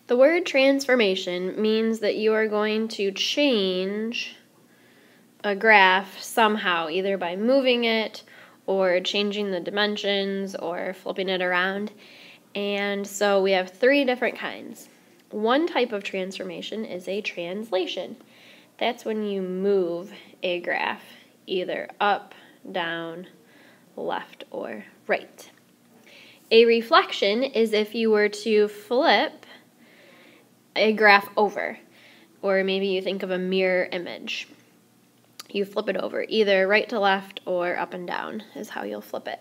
The word transformation means that you are going to change a graph somehow, either by moving it or changing the dimensions or flipping it around. And so we have three different kinds. One type of transformation is a translation. That's when you move a graph either up, down, left, or right. A reflection is if you were to flip a graph over, or maybe you think of a mirror image. You flip it over, either right to left or up and down is how you'll flip it.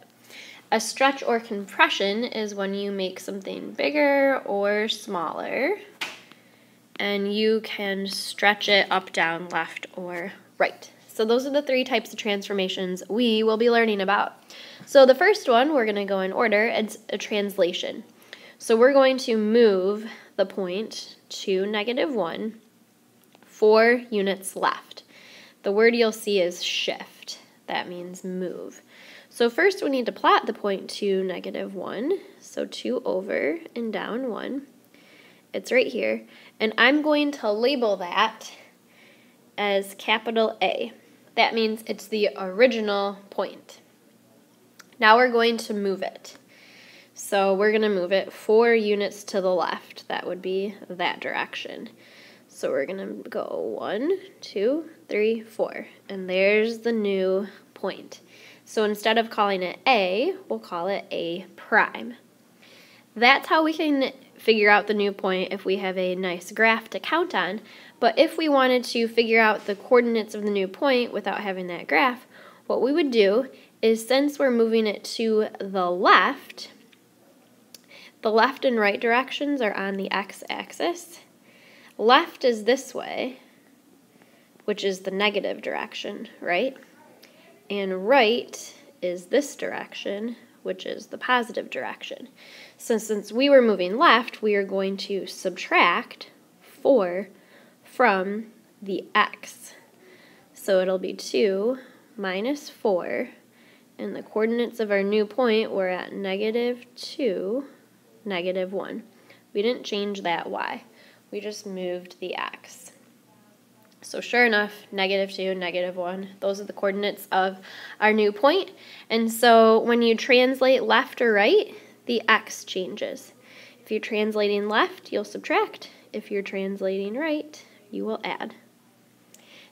A stretch or compression is when you make something bigger or smaller, and you can stretch it up, down, left, or right. So those are the three types of transformations we will be learning about. So the first one, we're going to go in order, it's a translation. So we're going to move the point to -1, 4 units left. The word you'll see is shift. That means move. So first we need to plot the point to -1, so 2 over and down 1. It's right here, and I'm going to label that as capital A. That means it's the original point. Now we're going to move it. So we're going to move it 4 units to the left. That would be that direction. So we're going to go 1, 2, 3, 4. And there's the new point. So instead of calling it A, we'll call it A prime. That's how we can figure out the new point if we have a nice graph to count on. But if we wanted to figure out the coordinates of the new point without having that graph, what we would do is, since we're moving it to the left and right directions are on the x-axis. Left is this way, which is the negative direction, right? And right is this direction, which is the positive direction. So since we were moving left, we are going to subtract 4 from the x. So it'll be 2 minus 4, and the coordinates of our new point were at -2, -1. We didn't change that y. We just moved the x. So sure enough, -2, -1, those are the coordinates of our new point. And so when you translate left or right, the x changes. If you're translating left, you'll subtract. If you're translating right, you will add.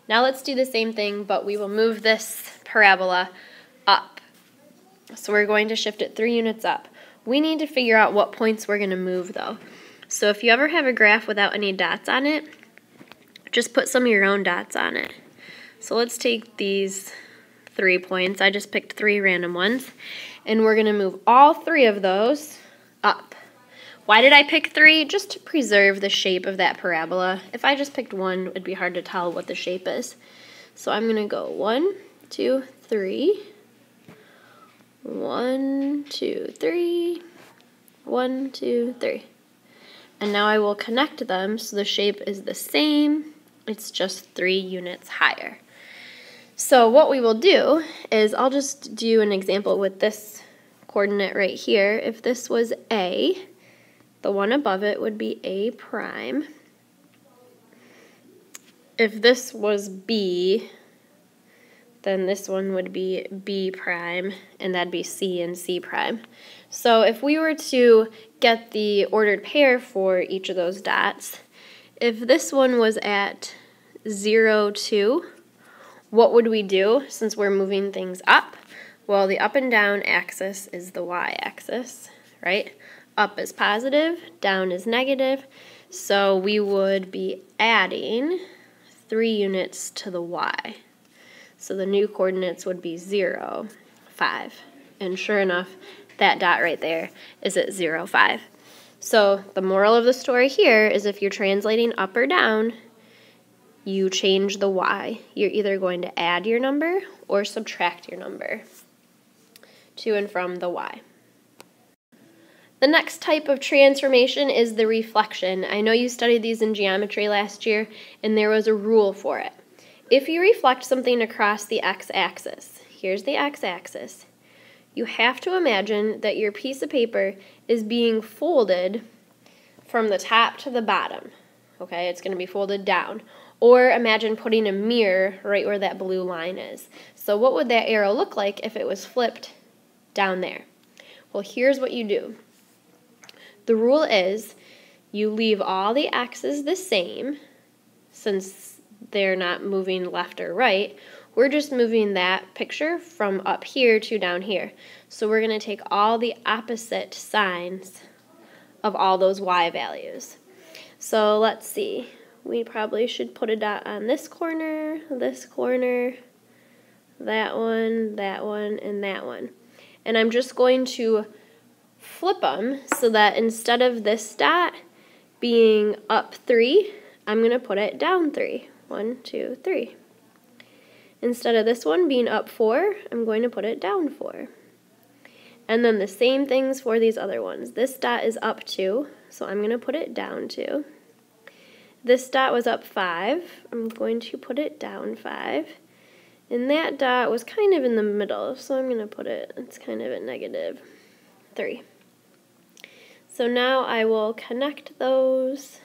Now let's do the same thing, but we will move this parabola up. So we're going to shift it 3 units up. We need to figure out what points we're going to move, though. So if you ever have a graph without any dots on it, just put some of your own dots on it. So let's take these 3 points. I just picked 3 random ones. And we're going to move all 3 of those up. Why did I pick 3? Just to preserve the shape of that parabola. If I just picked 1, it'd be hard to tell what the shape is. So I'm going to go 1, 2, 3. 1, 2, 3. 1, 2, 3. And now I will connect them so the shape is the same. It's just 3 units higher. So what we will do is, I'll just do an example with this coordinate right here. If this was A, the one above it would be A prime. If this was B, then this one would be B prime, and that'd be C and C prime. So if we were to get the ordered pair for each of those dots, if this one was at 0, 2, what would we do since we're moving things up? Well, the up and down axis is the y-axis, right? Up is positive, down is negative, so we would be adding 3 units to the y. So the new coordinates would be 0, 5. And sure enough, that dot right there is at 0, 5. So the moral of the story here is, if you're translating up or down, you change the y. You're either going to add your number or subtract your number to and from the y. The next type of transformation is the reflection. I know you studied these in geometry last year, and there was a rule for it. If you reflect something across the x-axis, here's the x-axis, you have to imagine that your piece of paper is being folded from the top to the bottom. Okay, it's going to be folded down. Or imagine putting a mirror right where that blue line is. So what would that arrow look like if it was flipped down there? Well, here's what you do. The rule is you leave all the x's the same, since they're not moving left or right. We're just moving that picture from up here to down here. So we're going to take all the opposite signs of all those y values. So let's see. We probably should put a dot on this corner, that one, and that one. And I'm just going to flip them so that instead of this dot being up 3, I'm going to put it down 3. 1, 2, 3. Instead of this one being up 4, I'm going to put it down 4. And then the same things for these other ones. This dot is up 2, so I'm going to put it down 2. This dot was up 5, I'm going to put it down 5. And that dot was kind of in the middle, so I'm going to put it, it's kind of at -3. So now I will connect those,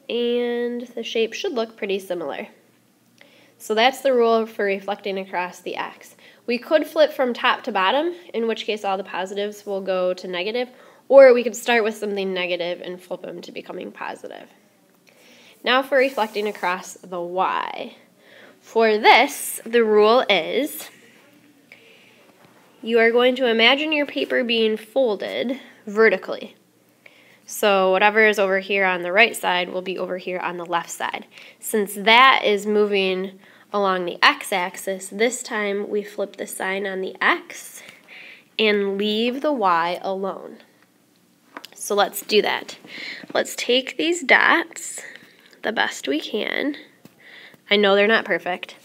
and the shape should look pretty similar. So that's the rule for reflecting across the x. We could flip from top to bottom, in which case all the positives will go to negative, or we could start with something negative and flip them to becoming positive. Now for reflecting across the y. For this, the rule is you are going to imagine your paper being folded vertically. So whatever is over here on the right side will be over here on the left side. Since that is moving along the x-axis, this time we flip the sign on the x and leave the y alone. So let's do that. Let's take these dots the best we can. I know they're not perfect.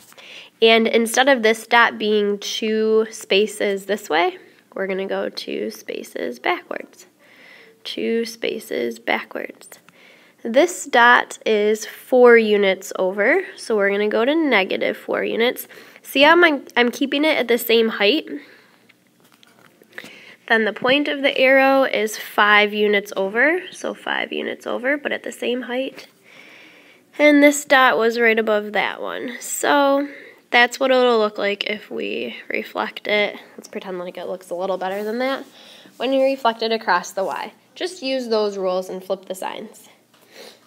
And instead of this dot being 2 spaces this way, we're going to go 2 spaces backwards. 2 spaces backwards. This dot is 4 units over, so we're going to go to -4 units. See how I'm keeping it at the same height? Then the point of the arrow is 5 units over, so 5 units over, but at the same height. And this dot was right above that one. So that's what it'll look like if we reflect it. Let's pretend like it looks a little better than that. When you reflect it across the y, just use those rules and flip the signs.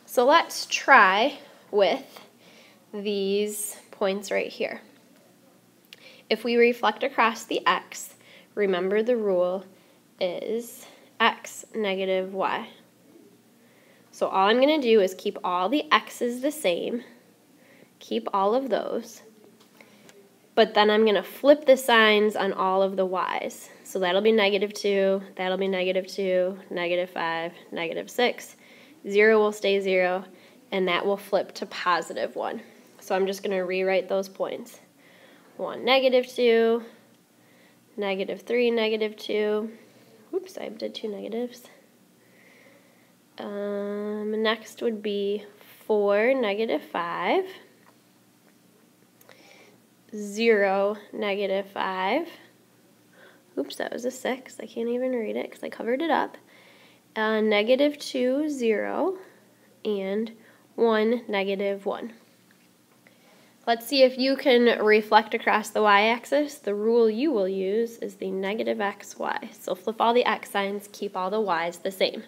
So let's try with these points right here. If we reflect across the x, remember the rule is x negative y. So all I'm going to do is keep all the x's the same, keep all of those, but then I'm going to flip the signs on all of the y's. So that'll be -2, that'll be -2, -5, -6. 0 will stay 0, and that will flip to +1. So I'm just going to rewrite those points. 1, -2, -3, -2. Oops, I did 2 negatives. Next would be 4, -5. 0, -5. Oops, that was a 6. I can't even read it because I covered it up. -2, 0, and 1, -1. Let's see if you can reflect across the y-axis. The rule you will use is the -xy. So flip all the x signs, keep all the y's the same.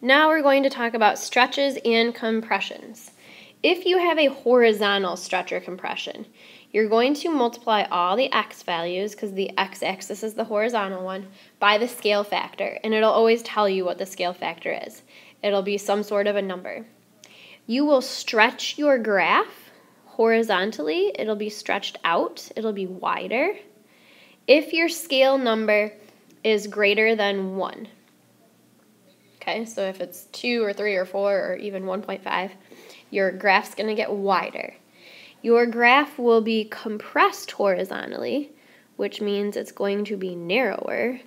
Now we're going to talk about stretches and compressions. If you have a horizontal stretch or compression, you're going to multiply all the x values, because the x-axis is the horizontal one, by the scale factor, and it'll always tell you what the scale factor is. It'll be some sort of a number. You will stretch your graph horizontally. It'll be stretched out. It'll be wider if your scale number is greater than 1. Okay, so if it's 2 or 3 or 4 or even 1.5, your graph's going to get wider. Your graph will be compressed horizontally, which means it's going to be narrower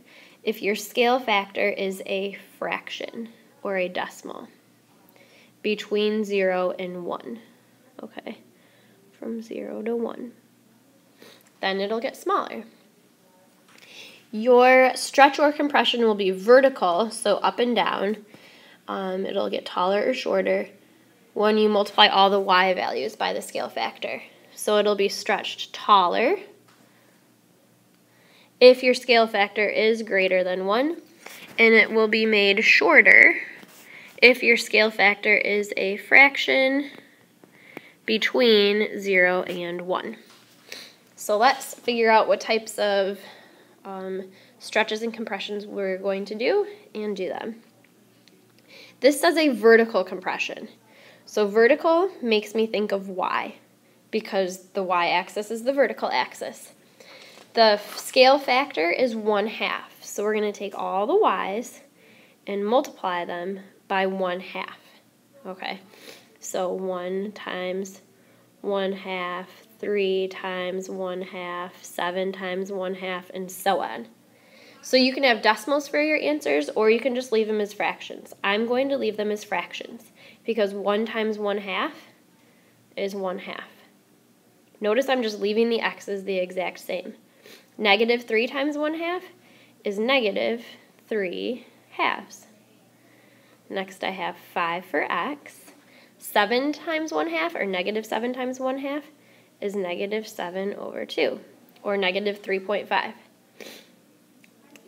if your scale factor is a fraction or a decimal between 0 and 1. Okay, from 0 to 1. Then it'll get smaller. Your stretch or compression will be vertical, so up and down. It'll get taller or shorter when you multiply all the y values by the scale factor. So it'll be stretched taller if your scale factor is greater than 1, and it will be made shorter if your scale factor is a fraction between 0 and 1. So let's figure out what types of stretches and compressions we're going to do and do them. This says a vertical compression. So vertical makes me think of y because the y-axis is the vertical axis. The scale factor is 1/2. So we're going to take all the y's and multiply them by 1/2. Okay, so 1 times 1/2, 3 times 1/2, 7 times 1/2, and so on. So you can have decimals for your answers, or you can just leave them as fractions. I'm going to leave them as fractions because 1 times 1/2 is 1/2. Notice I'm just leaving the x's the exact same. Negative 3 times 1/2 is negative 3/2. Next I have 5 for x. 7 times 1/2, or negative 7 times 1/2, is negative 7/2, or negative 3.5.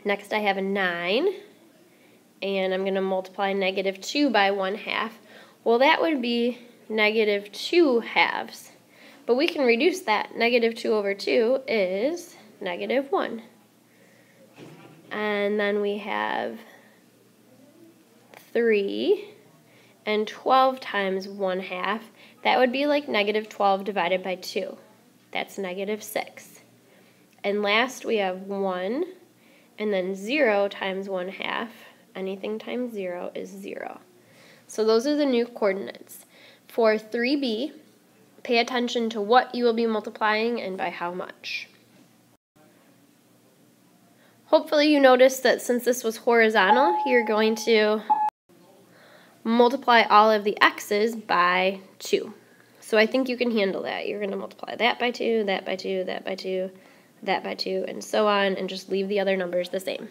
Next I have a 9, and I'm going to multiply negative 2 by 1/2. Well, that would be negative 2/2. But we can reduce that. Negative 2/2 is negative 1. And then we have 3, and 12 times 1/2. That would be like negative 12 divided by 2. That's negative 6. And last we have 1, and then 0 times 1/2. Anything times 0 is 0. So those are the new coordinates. For 3b, pay attention to what you will be multiplying and by how much. Hopefully you noticed that since this was horizontal, you're going to multiply all of the x's by 2. So I think you can handle that. You're going to multiply that by 2, that by 2, that by 2, that by 2, and so on, and just leave the other numbers the same.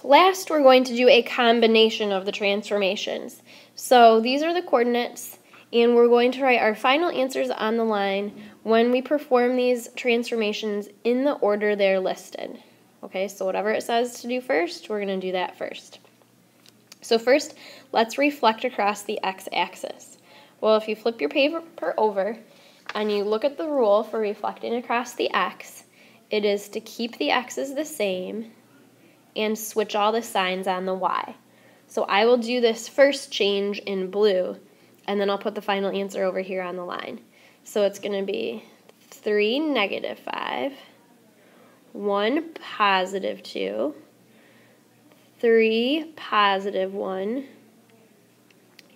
Last, we're going to do a combination of the transformations. So these are the coordinates, and we're going to write our final answers on the line when we perform these transformations in the order they're listed. Okay, so whatever it says to do first, we're going to do that first. So first, let's reflect across the x-axis. Well, if you flip your paper over and you look at the rule for reflecting across the x, it is to keep the x's the same and switch all the signs on the y. So I will do this first change in blue, and then I'll put the final answer over here on the line. So it's going to be 3 negative 5, 1 positive 2, 3 positive 1,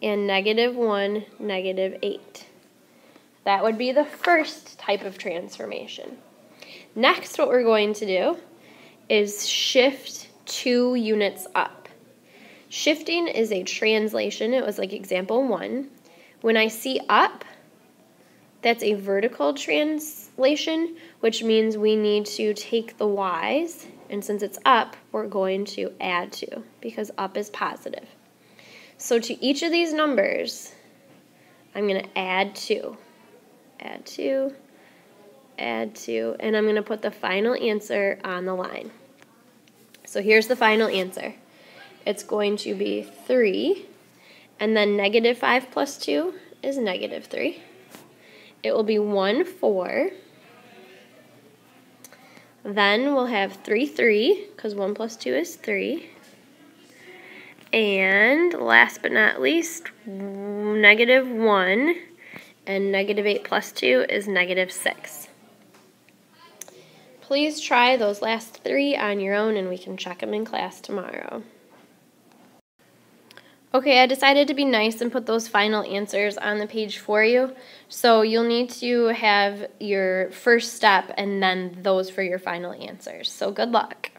and negative 1 negative 8. That would be the first type of transformation. Next, what we're going to do is shift 2 units up. Shifting is a translation. It was like example 1. When I see up, that's a vertical translation, which means we need to take the y's, and since it's up, we're going to add 2, because up is positive. So to each of these numbers, I'm going to add 2. Add 2, add 2, and I'm going to put the final answer on the line. So here's the final answer. It's going to be 3, and then negative 5 plus 2 is negative 3. It will be 1, 4. Then we'll have 3, 3, because 1 plus 2 is 3. And last but not least, negative 1, and negative 8 plus 2 is negative 6. Please try those last 3 on your own, and we can check them in class tomorrow. Okay, I decided to be nice and put those final answers on the page for you. So you'll need to have your first step and then those for your final answers. So good luck.